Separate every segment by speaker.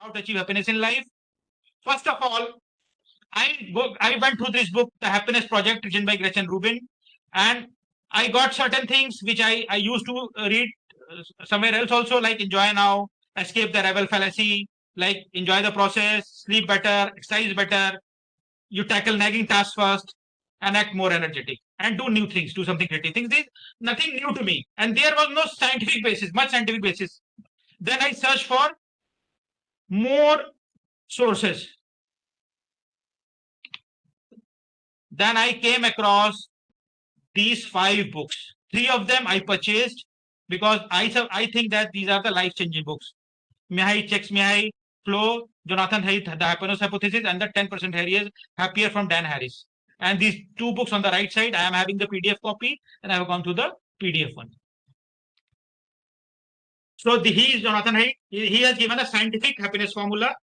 Speaker 1: how to achieve happiness in life. First of all, I went through this book, The Happiness Project, written by Gretchen Rubin, and I got certain things which I used to read somewhere else also, like enjoy now, escape the rebel fallacy, like enjoy the process, sleep better, exercise better, you tackle nagging tasks first, and act more energetic, and do new things, do something creative things. This nothing new to me, and there was no scientific basis, much scientific basis. Then I searched for more sources. Then I came across these 5 books. 3 of them I purchased because I think that these are the life-changing books. Mihai Checks Mihai, Flow, Jonathan Haidt, The Happiness Hypothesis, and the 10% Happier from Dan Harris. And these 2 books on the right side, I am having the PDF copy, and I have gone to the PDF one. So he is Jonathan Haidt. He has given a scientific happiness formula,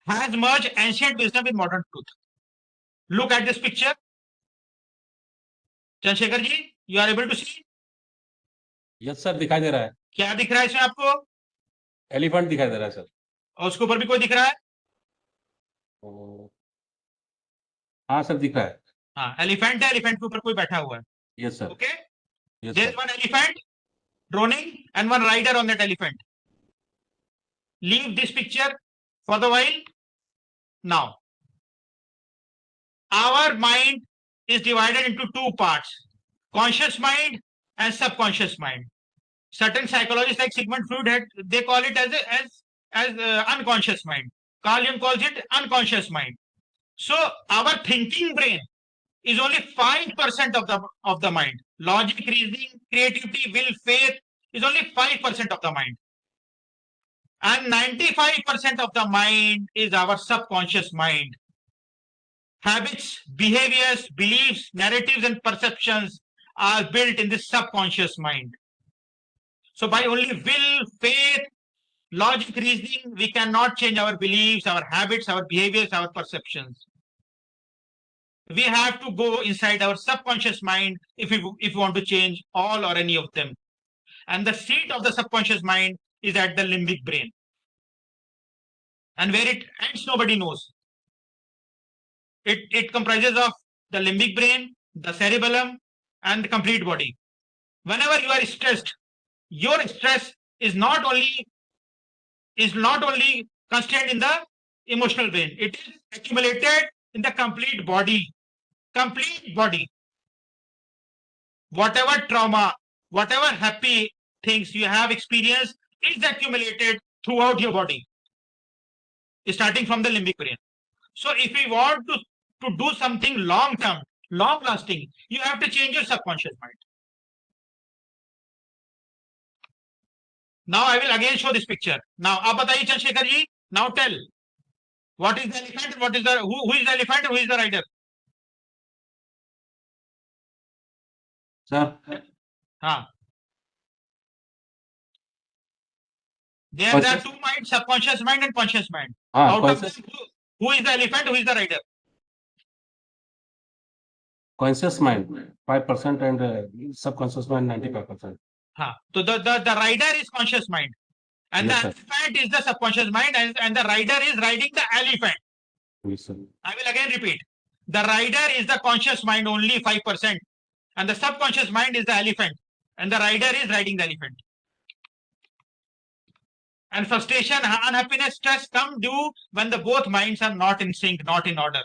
Speaker 1: has merged ancient wisdom with modern truth. Look at this picture. Chandrashekhar ji, you are able to see?
Speaker 2: Yes sir, दिखाई दे रहा है.
Speaker 1: क्या दिख रहा है इसमें आपको?
Speaker 2: एलिफेंट दिखाई दे रहा है सर.
Speaker 1: और उसके ऊपर भी कोई दिख रहा है?
Speaker 2: हाँ सर, दिख रहा है.
Speaker 1: हाँ, एलिफेंट है, एलिफेंट के ऊपर कोई बैठा हुआ है.
Speaker 2: Yes sir.
Speaker 1: Okay, there is one elephant droning and one rider on that elephant. Leave this picture for the while. Now, our mind is divided into 2 parts, conscious mind and subconscious mind. Certain psychologists like Sigmund Freud they call it as unconscious mind. Carl Jung calls it unconscious mind. So our thinking brain is only 5% of the mind. Logic, reasoning, creativity, will, faith is only 5% of the mind. And 95% of the mind is our subconscious mind. Habits, behaviors, beliefs, narratives, and perceptions are built in the subconscious mind. So by only will, faith, logic, reasoning, we cannot change our beliefs, our habits, our behaviors, our perceptions. We have to go inside our subconscious mind if we want to change all or any of them. And the seat of the subconscious mind is at the limbic brain. And where it ends, nobody knows. It comprises of the limbic brain, the cerebellum, and the complete body. Whenever you are stressed, your stress is not only constrained in the emotional brain. It is accumulated in the complete body. Complete body. Whatever trauma, whatever happy things you have experienced is accumulated throughout your body, starting from the limbic brain. So if we want to do something long term, long lasting, you have to change your subconscious mind. Now I will again show this picture. Now, आप बताइए Chandrashekhar ji, now tell, what is the elephant and what is the, who is the elephant and who is the rider?
Speaker 2: Sir.
Speaker 1: हाँ. There are 2 minds, subconscious mind and conscious mind. Out of them, who is the elephant, who is the rider?
Speaker 2: Conscious mind 5% and subconscious mind 95%.
Speaker 1: So the rider is conscious mind, and yes, the elephant is the subconscious mind, and the rider is riding the elephant.
Speaker 2: Yes, sir.
Speaker 1: I will again repeat: the rider is the conscious mind, only 5%, and the subconscious mind is the elephant, and the rider is riding the elephant. And frustration, unhappiness, stress come due when the both minds are not in sync, not in order.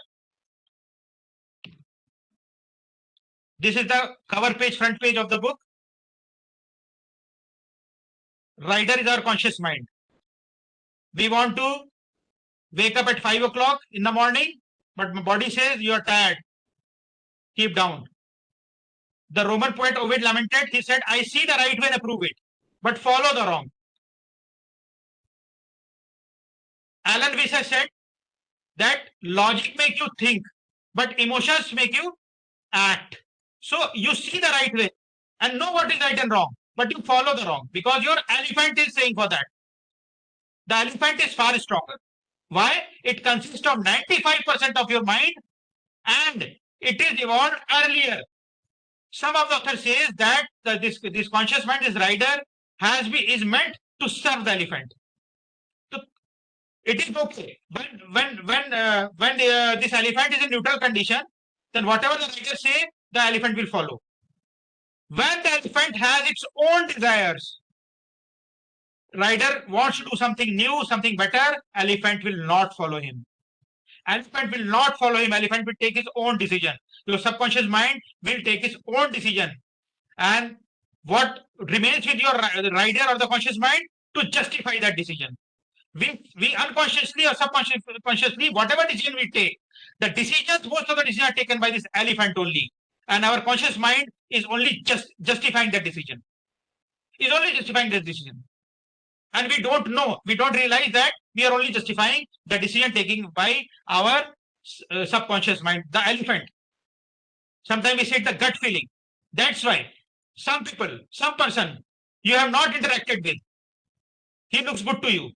Speaker 1: This is the cover page, front page of the book. Rider is our conscious mind. We want to wake up at 5 o'clock in the morning, but my body says you are tired. Keep down. The Roman poet Ovid lamented. He said, I see the right way and approve it, but follow the wrong. Alan Weiss said that logic makes you think, but emotions make you act. So you see the right way and know what is right and wrong, but you follow the wrong because your elephant is saying for that. The elephant is far stronger. Why? It consists of 95% of your mind and it is evolved earlier. Some of the authors says that this conscious mind, this rider, is meant to serve the elephant. It is okay. When this elephant is in neutral condition, then whatever the rider say, the elephant will follow. When the elephant has its own desires, rider wants to do something new, something better, elephant will not follow him. Elephant will not follow him. Elephant will take his own decision. Your subconscious mind will take its own decision. And what remains with your rider or the conscious mind to justify that decision. We unconsciously or subconsciously, whatever decision we take, the decisions, most of the decisions are taken by this elephant only. And our conscious mind is only just justifying that decision. Is only justifying that decision. And we don't know, we don't realize that we are only justifying the decision taking by our subconscious mind, the elephant. Sometimes we say the gut feeling. That's why some people, some person you have not interacted with, he looks good to you.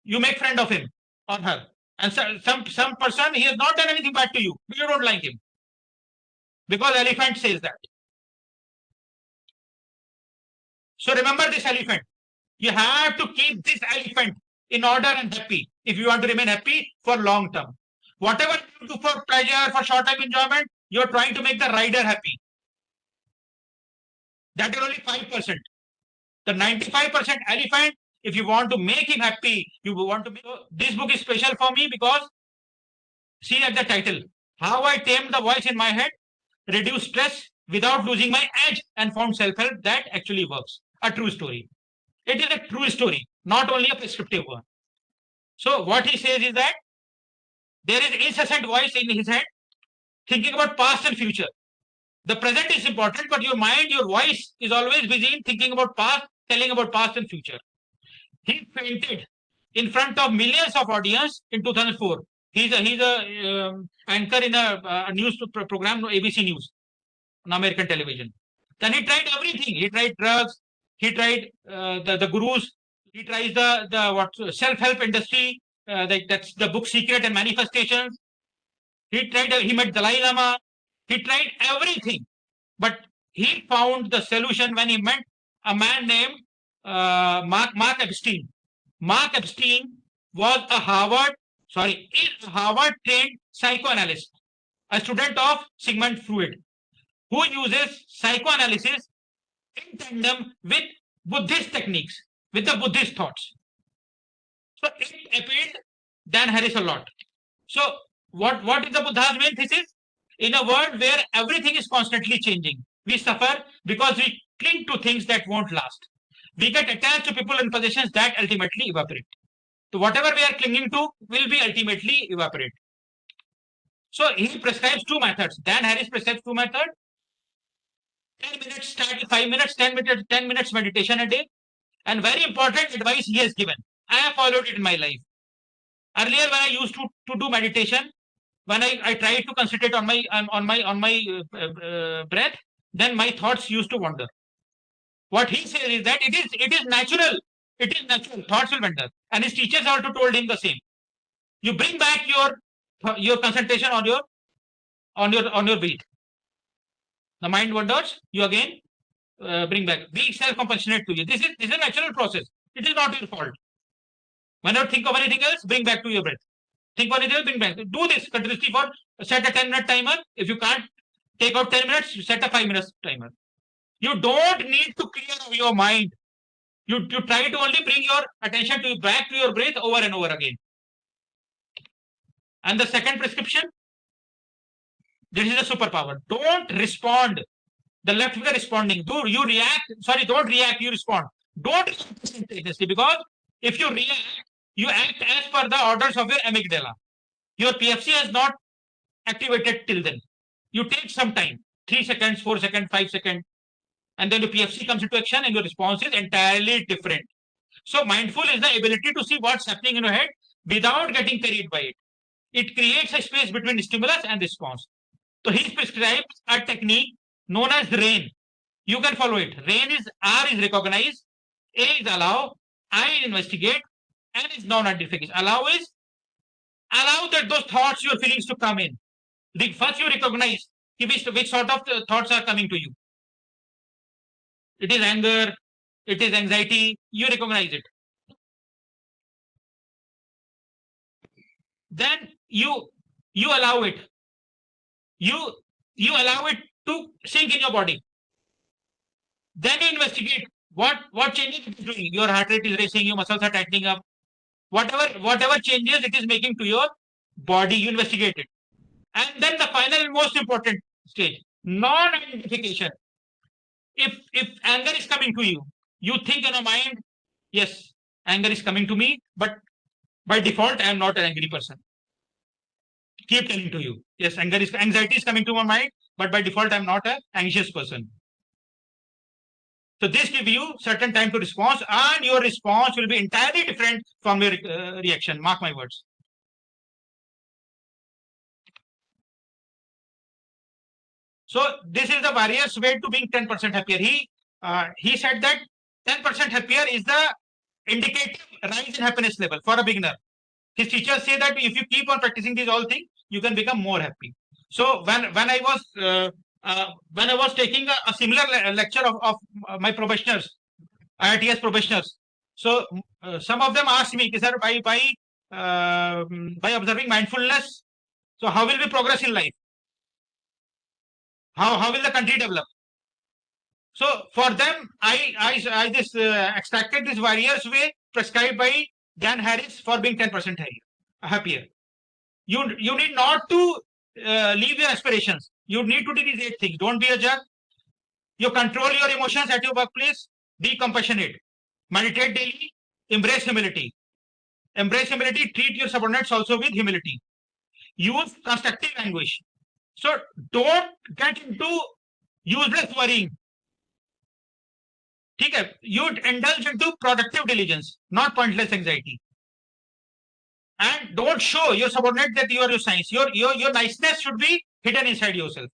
Speaker 1: You make friend of him or her. And some person, he has not done anything bad to you, but you don't like him. Because elephant says that. So remember this elephant. You have to keep this elephant in order and happy if you want to remain happy for long term. Whatever you do for pleasure, for short term enjoyment, you're trying to make the rider happy. That is only 5%. The 95% elephant, if you want to make him happy, you want to make. So this book is special for me because see at the title, How I Tamed the Voice in My Head, Reduce Stress Without Losing My Edge and Found Self-Help That Actually Works. A true story. It is a true story, not only a prescriptive one. So what he says is that there is incessant voice in his head thinking about past and future. The present is important, but your mind, your voice is always busy in thinking about past, telling about past and future. He fainted in front of millions of audience in 2004. He's a anchor in a news program, ABC News, on American television. Then he tried everything. He tried drugs. He tried the gurus. He tries the what self-help industry. That's the book Secret and Manifestations. He tried. He met Dalai Lama. He tried everything, but he found the solution when he met a man named Mark Epstein. Mark Epstein was is a Harvard trained psychoanalyst, a student of Sigmund Freud, who uses psychoanalysis in tandem with Buddhist techniques, with the Buddhist thoughts. So it appealed Dan Harris a lot. So what is the Buddha's main thesis? In a world where everything is constantly changing, we suffer because we cling to things that won't last. We get attached to people and possessions that ultimately evaporate. So whatever we are clinging to will be ultimately evaporate. So he prescribes two methods. Dan Harris prescribes two methods. 10 minutes, start with 5 minutes, 10 minutes meditation a day. And very important advice he has given. I have followed it in my life. Earlier, when I used to do meditation, when I tried to concentrate on my breath, then my thoughts used to wander. What he says is that it is natural. It is natural. Thoughts will wander. And his teachers also told him the same. You bring back your concentration on your breath. The mind wanders. You again bring back. Be self-compassionate to you. This is a natural process. It is not your fault. Whenever think of anything else, bring back to your breath. Think of anything else, bring back. Do this continuously for set a 10-minute timer. If you can't take out 10 minutes, set a 5 minutes timer. You don't need to clear your mind. You try to only bring your attention back to your breath over and over again. And the second prescription, this is a superpower. Don't respond. The left finger responding. Don't react, you respond. Don't instantaneously, because if you react, you act as per the orders of your amygdala. Your PFC has not activated till then. You take some time, 3 seconds, 4 seconds, 5 seconds, and then the PFC comes into action and your response is entirely different. So mindful is the ability to see what's happening in your head without getting carried by it. It creates a space between stimulus and response. So he prescribes a technique known as RAIN. You can follow it. RAIN is R is recognize, A is allow, I is investigate, N is non-identification. Allow that those thoughts, your feelings to come in. First you recognize which sort of thoughts are coming to you. It is anger, it is anxiety, you recognize it. then you allow it. You allow it to sink in your body. Then you investigate what changes it is doing. Your heart rate is racing, your muscles are tightening up. Whatever changes it is making to your body, you investigate it. And then the final and most important stage, non-identification. If anger is coming to you, you think in your mind, yes, anger is coming to me, but by default, I am not an angry person. Keep telling to you, yes, anxiety is coming to my mind, but by default, I am not an anxious person. So this gives you certain time to response, and your response will be entirely different from your reaction. Mark my words. So this is the warrior's way to being 10% happier. He said that 10% happier is the indicative rise in happiness level for a beginner. His teachers say that if you keep on practicing these all things, you can become more happy. So when I was taking a similar lecture of my professionals, IITS professionals, so some of them asked me, sir, by observing mindfulness, so how will we progress in life? How will the country develop? So for them, I just extracted this warrior's way prescribed by Dan Harris for being 10% happier. You need not to leave your aspirations. You need to do these 8 things. Don't be a jerk. You control your emotions at your workplace. Be compassionate. Meditate daily. Embrace humility. Embrace humility. Treat your subordinates also with humility. Use constructive language. So don't get into useless worrying. You indulge into productive diligence, not pointless anxiety. And don't show your subordinate that you are your science. Your niceness should be hidden inside yourself.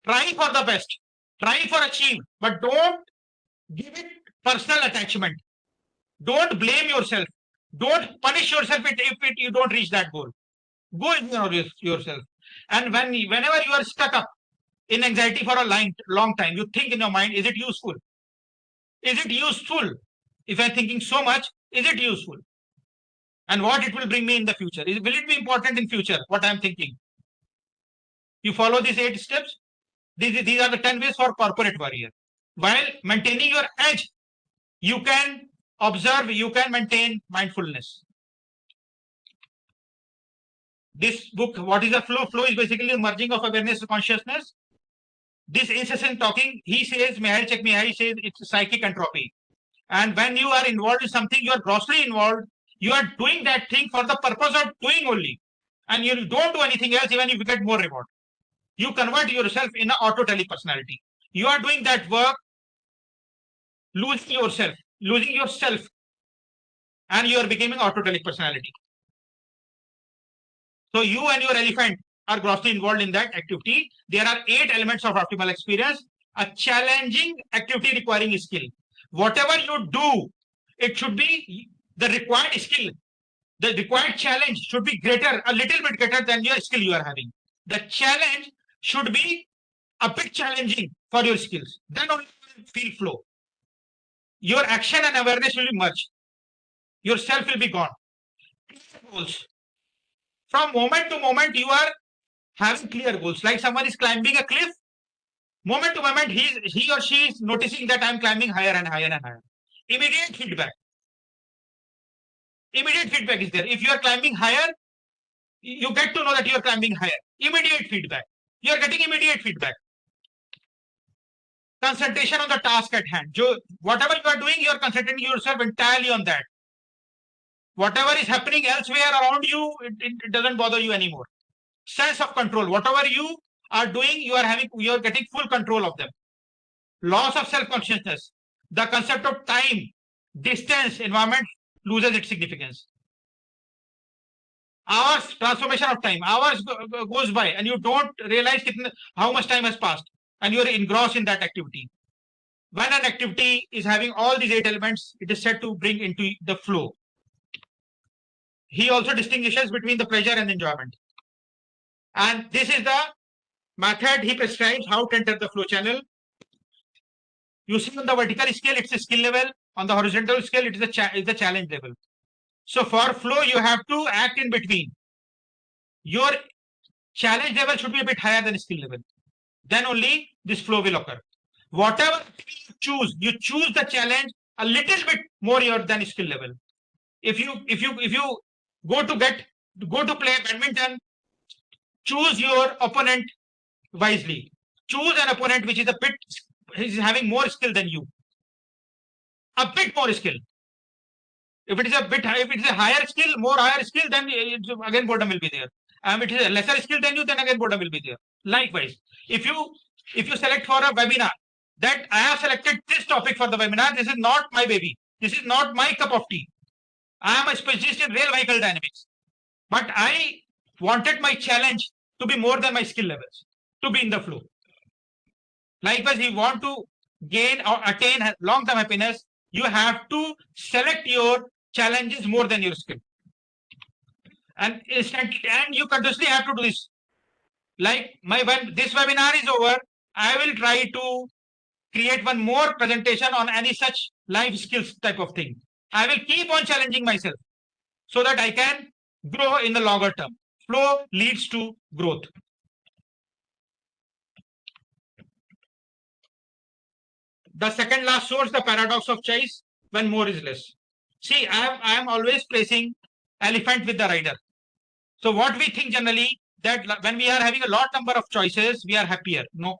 Speaker 1: Try for the best. Try for achieve, but don't give it personal attachment. Don't blame yourself. Don't punish yourself if you don't reach that goal. Go ignore yourself. And whenever you are stuck up in anxiety for a long time, you think in your mind, is it useful? Is it useful? If I'm thinking so much, is it useful? And what it will bring me in the future? Will it be important in future, what I'm thinking? You follow these 8 steps. These are the 10 ways for corporate warrior. While maintaining your edge, you can observe, you can maintain mindfulness. This book, what is the flow? Flow is basically the merging of awareness and consciousness. This incessant talking, he says, he says it's psychic entropy. And when you are involved in something, you are grossly involved. You are doing that thing for the purpose of doing only. And you don't do anything else, even if you get more reward. You convert yourself in an auto-tele personality. You are doing that work, losing yourself, and you are becoming auto-tele personality. So you and your elephant are grossly involved in that activity. There are 8 elements of optimal experience. A challenging activity requiring skill. Whatever you do, it should be the required skill. The required challenge should be greater, a little bit greater than your skill you are having. The challenge should be a bit challenging for your skills. Then only you will feel flow. Your action and awareness will be merged. Yourself will be gone. Goals. From moment to moment, you are having clear goals. Like someone is climbing a cliff. Moment to moment, he or she is noticing that I'm climbing higher and higher and higher. Immediate feedback. Immediate feedback is there. If you are climbing higher, you get to know that you are climbing higher. Immediate feedback. You are getting immediate feedback. Concentration on the task at hand. Whatever you are doing, you are concentrating yourself entirely on that. Whatever is happening elsewhere around you, it doesn't bother you anymore. Sense of control. Whatever you are doing, you are getting full control of them. Loss of self-consciousness. The concept of time, distance, environment loses its significance. Hours, transformation of time. Hours goes by and you don't realize how much time has passed and you're engrossed in that activity. When an activity is having all these 8 elements, it is said to bring into the flow. He also distinguishes between the pleasure and enjoyment. And this is the method he prescribes how to enter the flow channel. You see on the vertical scale, it's a skill level. On the horizontal scale, it is the challenge level. So for flow, you have to act in between. Your challenge level should be a bit higher than skill level. Then only this flow will occur. Whatever you choose the challenge a little bit more than skill level. If you go to play badminton, choose your opponent wisely. Choose an opponent which is a bit is having more skill than you, a bit more skill. If it is a bit high, if it is a higher skill, more higher skill, then again boredom will be there. And if it is a lesser skill than you, then again boredom will be there. Likewise, if you select for a webinar that I have selected this topic for the webinar, this is not my baby. This is not my cup of tea. I am a specialist in real vehicle dynamics, but I wanted my challenge to be more than my skill levels, to be in the flow. Likewise, you want to gain or attain long-term happiness, you have to select your challenges more than your skill. And you continuously have to do this. Like when this webinar is over, I will try to create one more presentation on any such life skills type of thing. I will keep on challenging myself so that I can grow in the longer term. Flow leads to growth. The second last source, the paradox of choice, when more is less. See, I am always placing elephant with the rider. So what we think generally that when we are having a lot number of choices, we are happier. No.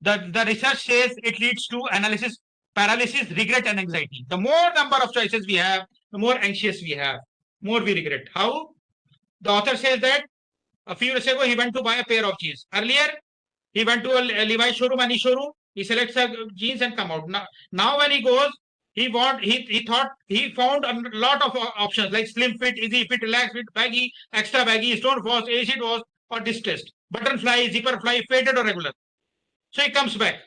Speaker 1: The research says it leads to analysis, paralysis, regret, and anxiety. The more number of choices we have, the more anxious we have, more we regret. How? The author says that a few years ago he went to buy a pair of jeans. Earlier, he went to a Levi showroom, any showroom, he selects a jeans and come out. Now when he goes, he thought he found a lot of options like slim fit, easy fit, relaxed fit, baggy, extra baggy, stone wash, acid wash, or distressed, button fly, zipper fly, faded or regular. So he comes back.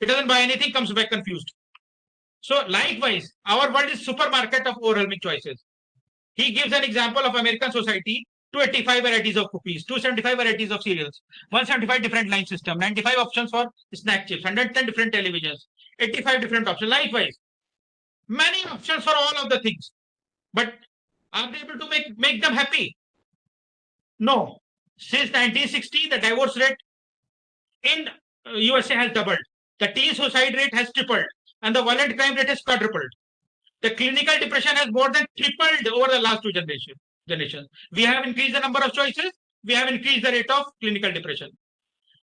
Speaker 1: He doesn't buy anything, comes back confused. So likewise, our world is supermarket of overwhelming choices. He gives an example of American society: 285 varieties of cookies, 275 varieties of cereals, 175 different line system, 95 options for snack chips, 110 different televisions, 85 different options. Likewise, many options for all of the things. But are they able to make them happy? No. Since 1960, the divorce rate in USA has doubled. The teen suicide rate has tripled, and the violent crime rate has quadrupled. The clinical depression has more than tripled over the last two generations. We have increased the number of choices. We have increased the rate of clinical depression.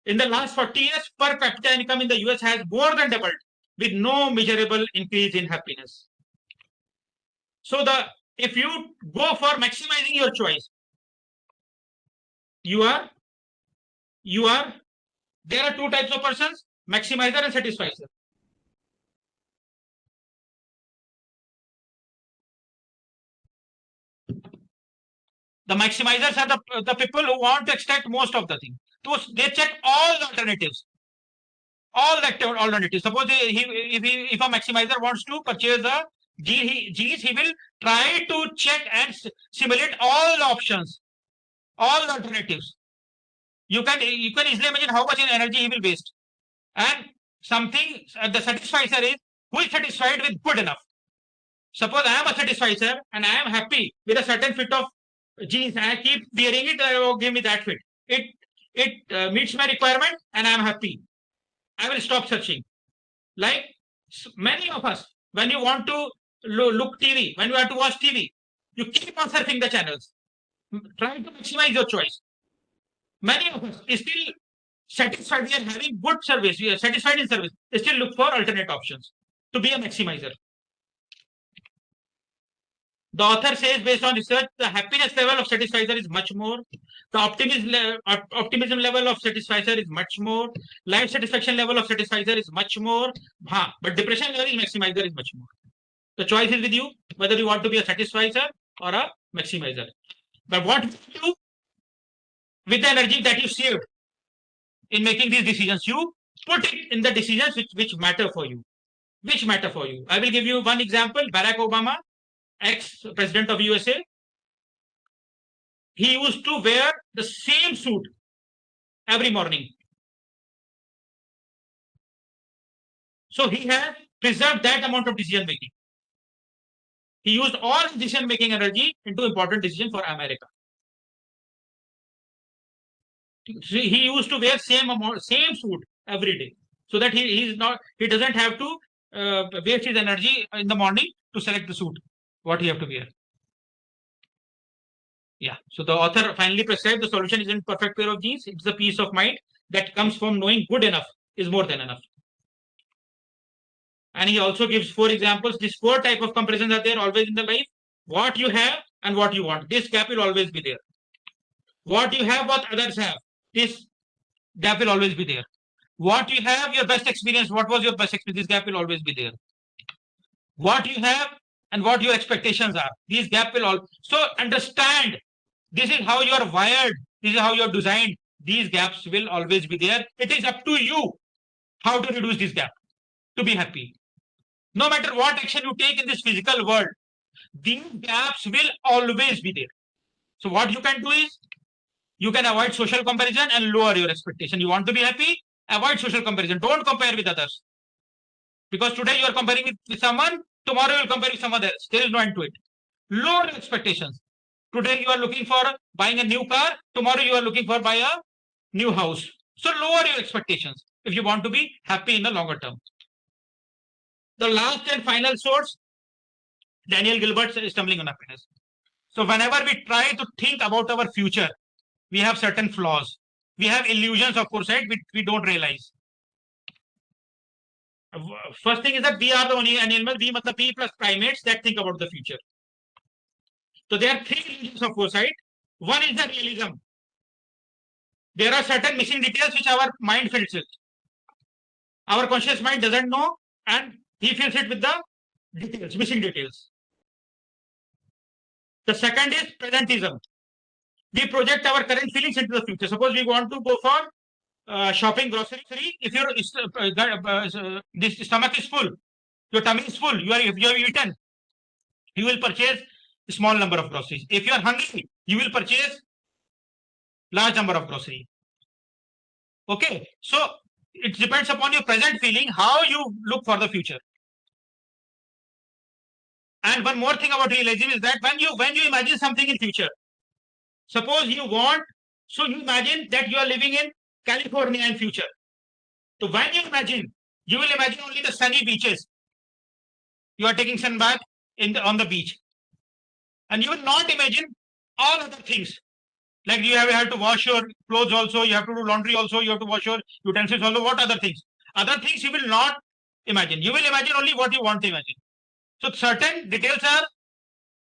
Speaker 1: In the last 40 years, per capita income in the US has more than doubled with no measurable increase in happiness. So if you go for maximizing your choice, there are two types of persons: maximizer and satisficer. The maximizers are the people who want to extract most of the thing. So they check all the alternatives. All the alternatives. Suppose if a maximizer wants to purchase a G's, he will try to check and simulate all the options, all the alternatives. You can easily imagine how much energy he will waste. And the satisficer is who is satisfied with good enough. Suppose I am a satisficer and I am happy with a certain fit of jeans and I keep wearing it, give me that fit. It meets my requirement and I am happy. I will stop searching. Like many of us, when you want to look TV, when you want to watch TV, you keep on surfing the channels, trying to maximize your choice. Many of us still satisfied. We are having good service. We are satisfied in service. They still look for alternate options to be a maximizer. The author says, based on research, the happiness level of satisficer is much more. The optimism level of satisficer is much more. Life satisfaction level of satisficer is much more. But depression level is maximizer is much more. The choice is with you, whether you want to be a satisficer or a maximizer. But what you do with the energy that you saved in making these decisions, you put it in the decisions which matter for you. Which matter for you. I will give you one example. Barack Obama, ex-president of USA, he used to wear the same suit every morning. So he has preserved that amount of decision making. He used all decision-making energy into important decision for America. He used to wear same suit every day, so that he doesn't have to waste his energy in the morning to select the suit what he have to wear. Yeah. So the author finally prescribed the solution isn't perfect pair of jeans. It's the peace of mind that comes from knowing good enough is more than enough. And he also gives 4 examples. These 4 type of comparisons are there always in the life. What you have and what you want. This gap will always be there. What you have, what others have. This gap will always be there. What you have, your best experience. What was your best experience? This gap will always be there. What you have and what your expectations are. These gap will all. So understand. This is how you are wired. This is how you are designed. These gaps will always be there. It is up to you how to reduce this gap to be happy. No matter what action you take in this physical world, these gaps will always be there. So what you can do is, you can avoid social comparison and lower your expectation. You want to be happy, avoid social comparison. Don't compare with others. Because today you are comparing with someone, tomorrow you will compare with someone else. There is no end to it. Lower your expectations. Today you are looking for buying a new car, tomorrow you are looking for buying a new house. So lower your expectations if you want to be happy in the longer term. The last and final source, Daniel Gilbert's Stumbling on Happiness. So whenever we try to think about our future, we have certain flaws. We have illusions of foresight which we don't realize. First thing is that we are the only animal, we must be plus primates that think about the future. So there are 3 illusions of foresight. One is the realism. There are certain missing details which our mind fills it. Our conscious mind doesn't know, and he fills it with the details, missing details. The second is presentism. We project our current feelings into the future. Suppose we want to go for shopping grocery. If your this stomach is full, your tummy is full, you have eaten, you will purchase a small number of groceries. If you are hungry, you will purchase large number of groceries. Okay, so it depends upon your present feeling how you look for the future. And one more thing about realism is that when you imagine something in future, suppose you want, so you imagine that you are living in California in future. So when you imagine, you will imagine only the sunny beaches. You are taking sun bath on the beach, and you will not imagine all other things. Like you have to wash your clothes also, you have to do laundry also, you have to wash your utensils also. What other things? Other things you will not imagine. You will imagine only what you want to imagine. So certain details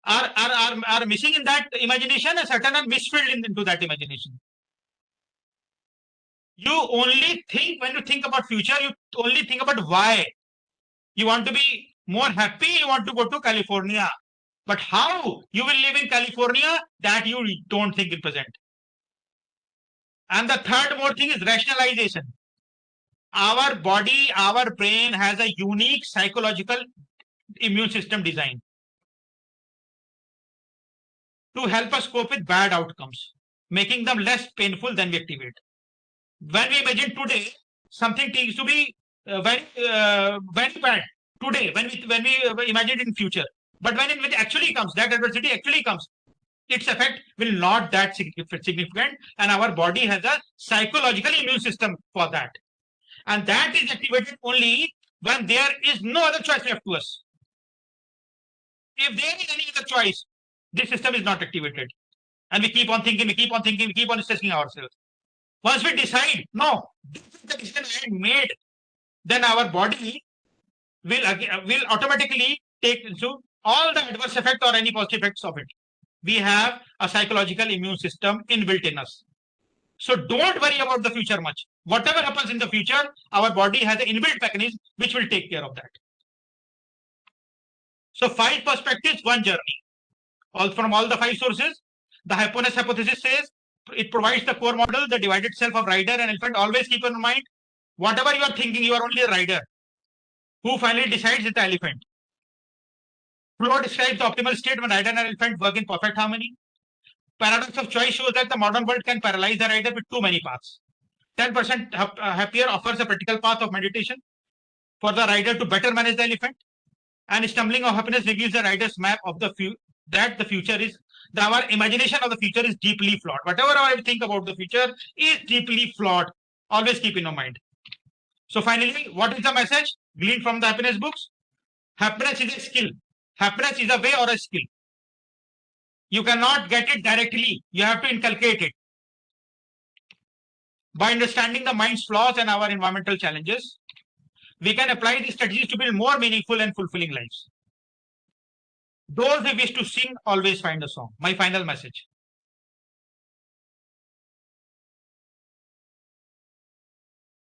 Speaker 1: are missing in that imagination, and certain are misfilled into that imagination. You only think, when you think about future, you only think about why. You want to be more happy, you want to go to California. But how you will live in California, that you don't think in present. And the third more thing is rationalization. Our body, our brain has a unique psychological immune system design to help us cope with bad outcomes, making them less painful than we activate. When we imagine today, something seems to be very bad today, when we imagine it in future. But when it actually comes, that adversity actually comes, its effect will not that significant, and our body has a psychological immune system for that. And that is activated only when there is no other choice left to us. If there is any other choice, this system is not activated. And we keep on thinking, we keep on stressing ourselves. Once we decide, no, this is the decision I had made, then our body will automatically take into all the adverse effects or any positive effects of it. We have a psychological immune system inbuilt in us. So don't worry about the future much. Whatever happens in the future, our body has an inbuilt mechanism which will take care of that. So 5 perspectives, 1 journey. All from all the 5 sources. The happiness hypothesis says it provides the core model, the divided self of rider and elephant. Always keep in mind, whatever you are thinking, you are only a rider. Who finally decides is the elephant. Flow describes the optimal state when rider and elephant work in perfect harmony. Paradox of choice shows that the modern world can paralyze the rider with too many paths. 10% happier offers a practical path of meditation for the rider to better manage the elephant. And stumbling of happiness reveals the writer's map of the future is our imagination of the future is deeply flawed. Whatever I think about the future is deeply flawed. Always keep in your mind. So finally, what is the message gleaned from the happiness books? Happiness is a skill. Happiness is a way or a skill. You cannot get it directly. You have to inculcate it. By understanding the mind's flaws and our environmental challenges, we can apply these strategies to build more meaningful and fulfilling lives. Those who wish to sing always find a song. My final message.